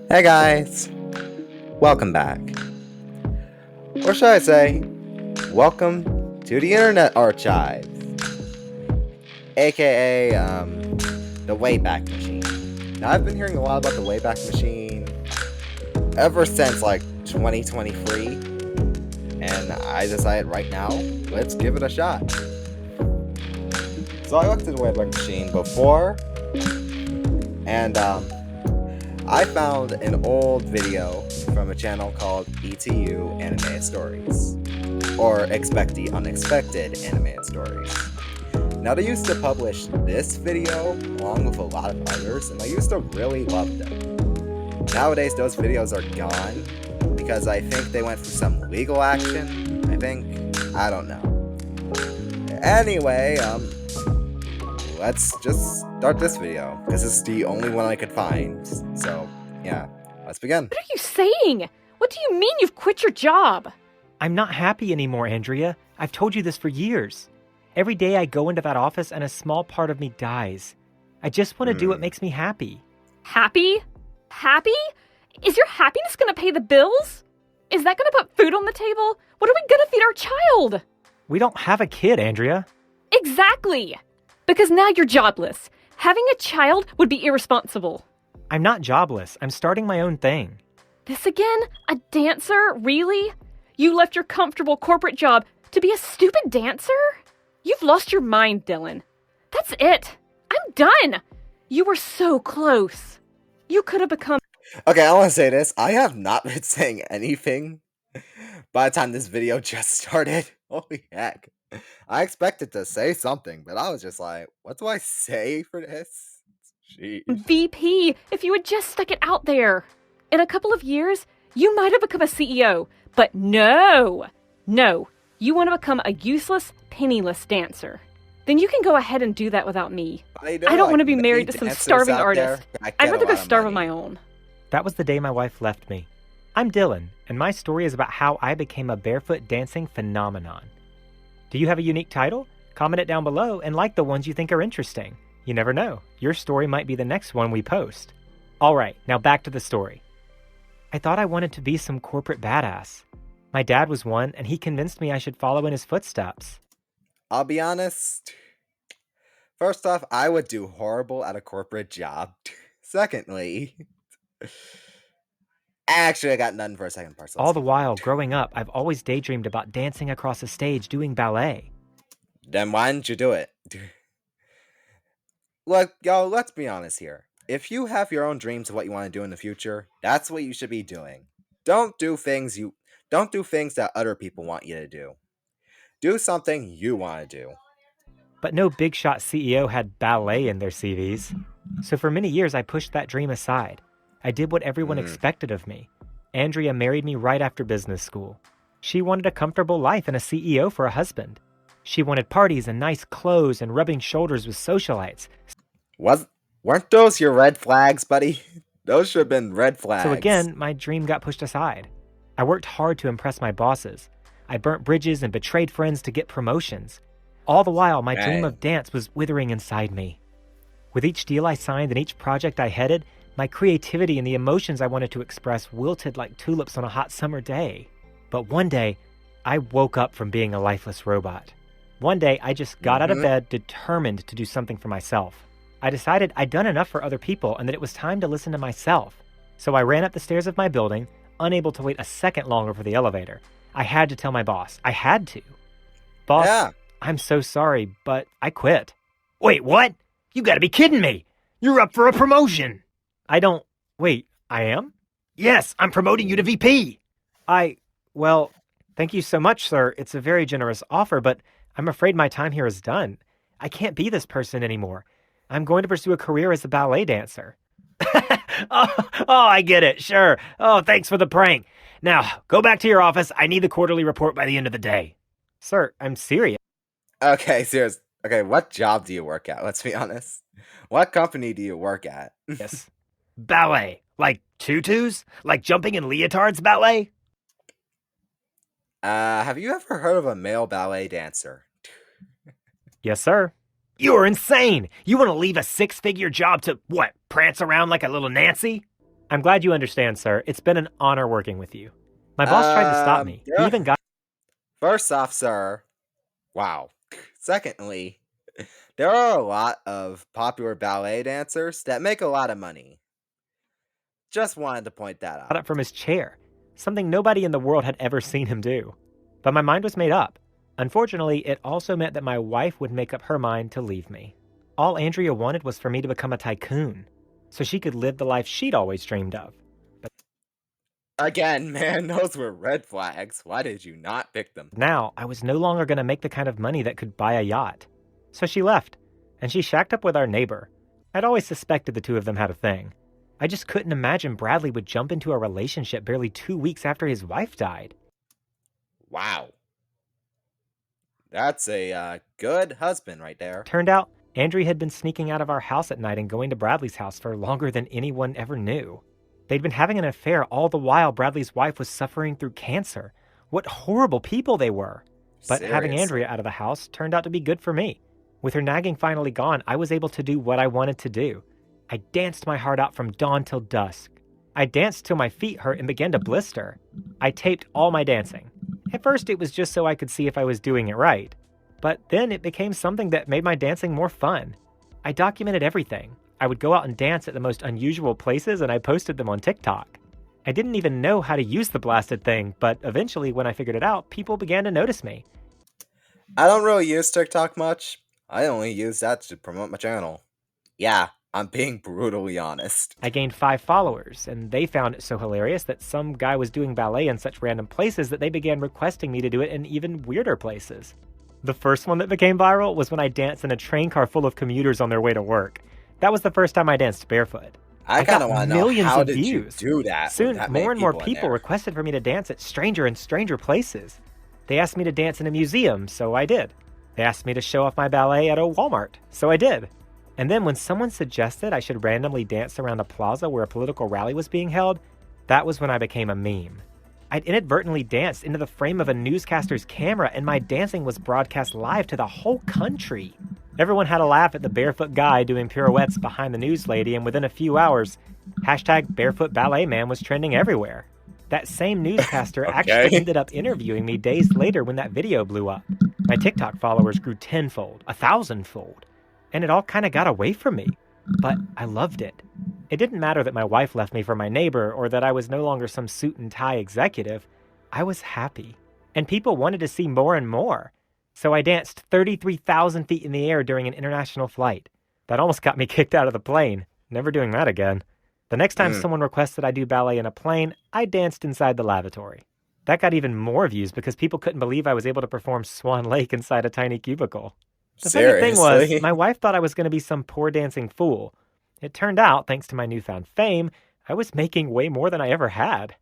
Hey guys, welcome back. Or should I say, welcome to the Internet Archive, aka the Wayback Machine. Now, I've been hearing a lot about the Wayback Machine ever since like 2023, and I decided right now, let's give it a shot. So I looked at the Wayback Machine before, and I found an old video from a channel called ETU Animated Stories, or Expect the Unexpected Animated Stories. Now, they used to publish this video along with a lot of others, and I used to really love them. Nowadays, those videos are gone because I think they went through some legal action. I don't know. Anyway, let's just start this video, because it's the only one I could find. So, yeah, let's begin. What are you saying? What do you mean you've quit your job? I'm not happy anymore, Andrea. I've told you this for years. Every day I go into that office and a small part of me dies. I just want to do what makes me happy. Happy? Happy? Is your happiness gonna pay the bills? Is that gonna put food on the table? What are we gonna feed our child? We don't have a kid, Andrea. Exactly! Because now you're jobless. Having a child would be irresponsible. I'm not jobless. I'm starting my own thing. This again? A dancer? Really? You left your comfortable corporate job to be a stupid dancer? You've lost your mind, Dylan. That's it. I'm done. You were so close. You could have become... Okay, I want to say this. I have not been saying anything by the time this video just started. Holy heck. I expected to say something, but I was just like, what do I say for this? Jeez. VP, if you had just stuck it out there. In a couple of years, you might have become a CEO. But no. You want to become a useless, penniless dancer. Then you can go ahead and do that without me. I don't want to be married to some starving artist. I'd rather go starve on my own. That was the day my wife left me. I'm Dylan, and my story is about how I became a barefoot dancing phenomenon. Do you have a unique title? Comment it down below and like the ones you think are interesting. You never know. Your story might be the next one we post. Alright, now back to the story. I thought I wanted to be some corporate badass. My dad was one, and he convinced me I should follow in his footsteps. I'll be honest. First off, I would do horrible at a corporate job. Secondly, actually, I got none for a second part. All the while, growing up, I've always daydreamed about dancing across a stage doing ballet. Then why didn't you do it? Look, y'all, let's be honest here. If you have your own dreams of what you want to do in the future, that's what you should be doing. Don't do things that other people want you to do. Do something you want to do. But no big shot CEO had ballet in their CVs. So for many years, I pushed that dream aside. I did what everyone expected of me. Andrea married me right after business school. She wanted a comfortable life and a CEO for a husband. She wanted parties and nice clothes and rubbing shoulders with socialites. Weren't those your red flags, buddy? Those should have been red flags. So again, my dream got pushed aside. I worked hard to impress my bosses. I burnt bridges and betrayed friends to get promotions. All the while, my dream of dance was withering inside me. With each deal I signed and each project I headed, my creativity and the emotions I wanted to express wilted like tulips on a hot summer day. But one day, I woke up from being a lifeless robot. One day, I just got out of bed, determined to do something for myself. I decided I'd done enough for other people and that it was time to listen to myself. So I ran up the stairs of my building, unable to wait a second longer for the elevator. I had to tell my boss. I had to. Boss, I'm so sorry, but I quit. Wait, what? You gotta be kidding me. You're up for a promotion. Wait, I am? Yes, I'm promoting you to VP. Well, thank you so much, sir. It's a very generous offer, but I'm afraid my time here is done. I can't be this person anymore. I'm going to pursue a career as a ballet dancer. I get it. Sure. Oh, thanks for the prank. Now, go back to your office. I need the quarterly report by the end of the day. Sir, I'm serious. Okay, serious. Okay, what job do you work at? Let's be honest. What company do you work at? Yes. Ballet. Like tutus? Like jumping in leotards ballet? Have you ever heard of a male ballet dancer? Yes, sir. You're insane. You want to leave a six-figure job to, what, prance around like a little Nancy? I'm glad you understand, sir. It's been an honor working with you. My boss tried to stop me. He even got. First off, sir, wow. Secondly, there are a lot of popular ballet dancers that make a lot of money. Just wanted to point that Got out. up from his chair, something nobody in the world had ever seen him do. But my mind was made up. Unfortunately, it also meant that my wife would make up her mind to leave me. All Andrea wanted was for me to become a tycoon, so she could live the life she'd always dreamed of. Again, man, those were red flags. Why did you not pick them? Now, I was no longer going to make the kind of money that could buy a yacht. So she left, and she shacked up with our neighbor. I'd always suspected the two of them had a thing. I just couldn't imagine Bradley would jump into a relationship barely 2 weeks after his wife died. Wow. That's a good husband right there. Turned out, Andrea had been sneaking out of our house at night and going to Bradley's house for longer than anyone ever knew. They'd been having an affair all the while Bradley's wife was suffering through cancer. What horrible people they were. But having Seriously. Andrea out of the house turned out to be good for me. With her nagging finally gone, I was able to do what I wanted to do. I danced my heart out from dawn till dusk. I danced till my feet hurt and began to blister. I taped all my dancing. At first, it was just so I could see if I was doing it right. But then it became something that made my dancing more fun. I documented everything. I would go out and dance at the most unusual places, and I posted them on TikTok. I didn't even know how to use the blasted thing, but eventually, when I figured it out, people began to notice me. I don't really use TikTok much. I only use that to promote my channel. Yeah, I'm being brutally honest. I gained 5 followers, and they found it so hilarious that some guy was doing ballet in such random places that they began requesting me to do it in even weirder places. The first one that became viral was when I danced in a train car full of commuters on their way to work. That was the first time I danced barefoot. I kind of got want to know, millions how of did you views. do that? with Soon, that many more and more in people there? requested for me to dance at stranger and stranger places. They asked me to dance in a museum, so I did. They asked me to show off my ballet at a Walmart, so I did. And then when someone suggested I should randomly dance around a plaza where a political rally was being held, that was when I became a meme. I'd inadvertently danced into the frame of a newscaster's camera, and my dancing was broadcast live to the whole country. Everyone had a laugh at the barefoot guy doing pirouettes behind the news lady, and within a few hours, #BarefootBalletMan was trending everywhere. That same newscaster actually Okay. ended up interviewing me days later when that video blew up. My TikTok followers grew 10-fold, 1,000-fold, and it all kind of got away from me. But I loved it. It didn't matter that my wife left me for my neighbor or that I was no longer some suit and tie executive. I was happy. And people wanted to see more and more. So I danced 33,000 feet in the air during an international flight. That almost got me kicked out of the plane. Never doing that again. The next time someone requested I do ballet in a plane, I danced inside the lavatory. That got even more views because people couldn't believe I was able to perform Swan Lake inside a tiny cubicle. The funny thing was, Seriously? my wife thought I was going to be some poor dancing fool. It turned out, thanks to my newfound fame, I was making way more than I ever had.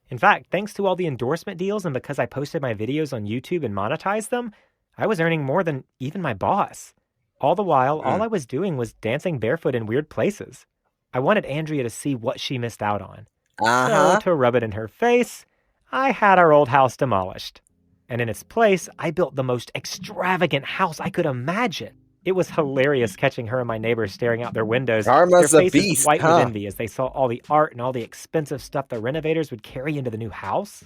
In fact, thanks to all the endorsement deals and because I posted my videos on YouTube and monetized them, I was earning more than even my boss. All the while, all I was doing was dancing barefoot in weird places. I wanted Andrea to see what she missed out on. So, to rub it in her face, I had our old house demolished. And in its place, I built the most extravagant house I could imagine. It was hilarious catching her and my neighbors staring out their windows, Karma's their a faces beast, white with huh? envy as they saw all the art and all the expensive stuff the renovators would carry into the new house.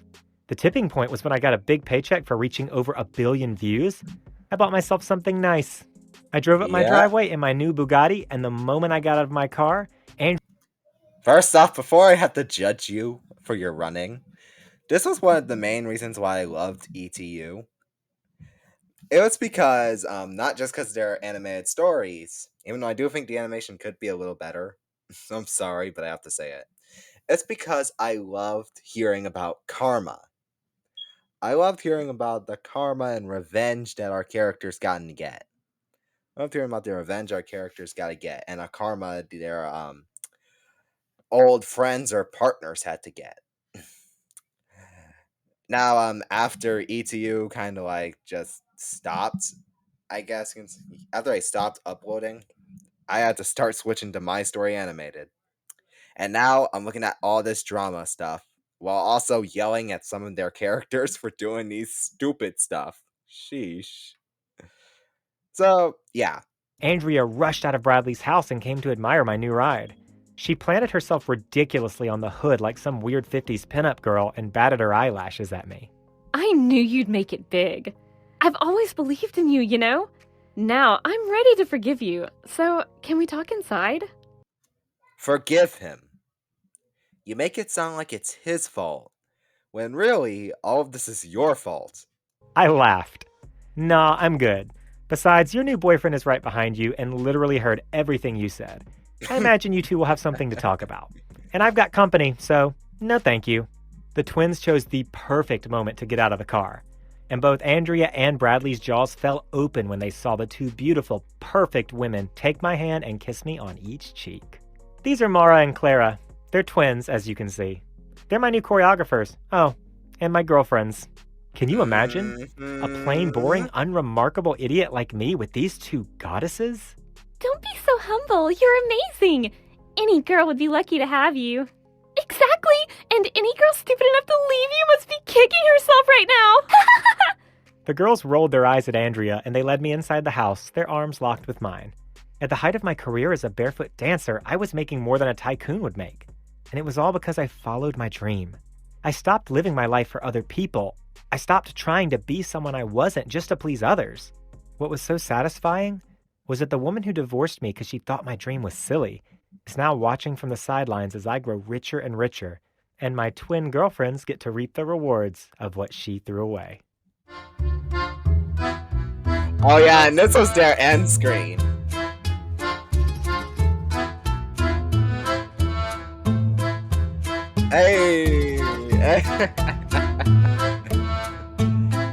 The tipping point was when I got a big paycheck for reaching over 1 billion views. I bought myself something nice. I drove up my Yeah. driveway in my new Bugatti, and the moment I got out of my car, First off, before I have to judge you for your running, this was one of the main reasons why I loved ETU. It was because, not just because they're animated stories, even though I do think the animation could be a little better. I'm sorry, but I have to say it. It's because I loved hearing about karma. I loved hearing about the karma and revenge that our characters gotten to get. I loved hearing about the revenge our characters got to get, and a karma their old friends or partners had to get. Now, after ETU kind of like just stopped, I guess after I stopped uploading, I had to start switching to My Story Animated. And now I'm looking at all this drama stuff while also yelling at some of their characters for doing these stupid stuff. Sheesh. So, yeah. Andrea rushed out of Bradley's house and came to admire my new ride. She planted herself ridiculously on the hood like some weird 50s pinup girl and batted her eyelashes at me. I knew you'd make it big. I've always believed in you, you know? Now I'm ready to forgive you, so can we talk inside? Forgive him. You make it sound like it's his fault, when really, all of this is your fault. I laughed. Nah, I'm good. Besides, your new boyfriend is right behind you and literally heard everything you said. I imagine you two will have something to talk about. And I've got company, so no thank you. The twins chose the perfect moment to get out of the car. And both Andrea and Bradley's jaws fell open when they saw the two beautiful, perfect women take my hand and kiss me on each cheek. These are Mara and Clara. They're twins, as you can see. They're my new choreographers. Oh, and my girlfriends. Can you imagine? A plain, boring, unremarkable idiot like me with these two goddesses? Don't be so humble. You're amazing. Any girl would be lucky to have you. Exactly. And any girl stupid enough to leave you must be kicking herself right now. The girls rolled their eyes at Andrea and they led me inside the house, their arms locked with mine. At the height of my career as a barefoot dancer, I was making more than a tycoon would make. And it was all because I followed my dream. I stopped living my life for other people. I stopped trying to be someone I wasn't just to please others. What was so satisfying was that the woman who divorced me because she thought my dream was silly is now watching from the sidelines as I grow richer and richer, and my twin girlfriends get to reap the rewards of what she threw away. Oh yeah, and this was their end screen. Hey!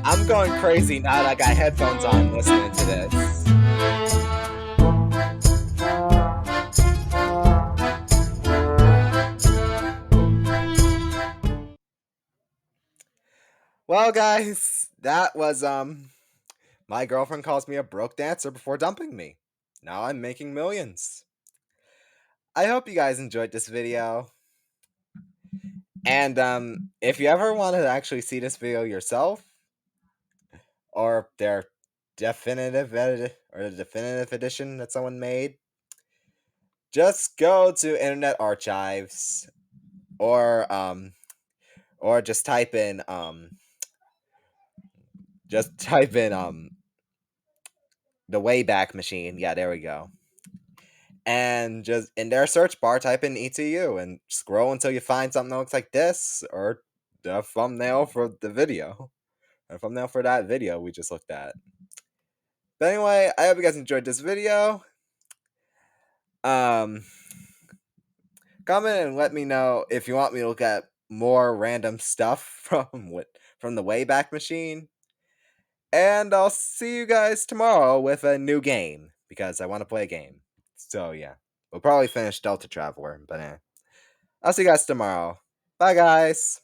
I'm going crazy now that I got headphones on listening to this. Well, guys, that was my girlfriend calls me a broke dancer before dumping me. Now I'm making millions. I hope you guys enjoyed this video. And if you ever want to actually see this video yourself, or their definitive edit or the definitive edition that someone made, just go to Internet Archives or just type in the Wayback Machine. Yeah, there we go. And just in their search bar, type in ETU and scroll until you find something that looks like this, or the thumbnail for the video. The thumbnail for that video we just looked at. But anyway, I hope you guys enjoyed this video. Comment and let me know if you want me to look at more random stuff from the Wayback Machine. And I'll see you guys tomorrow with a new game, because I want to play a game. So yeah, we'll probably finish Delta Traveler, but I'll see you guys tomorrow. Bye, guys.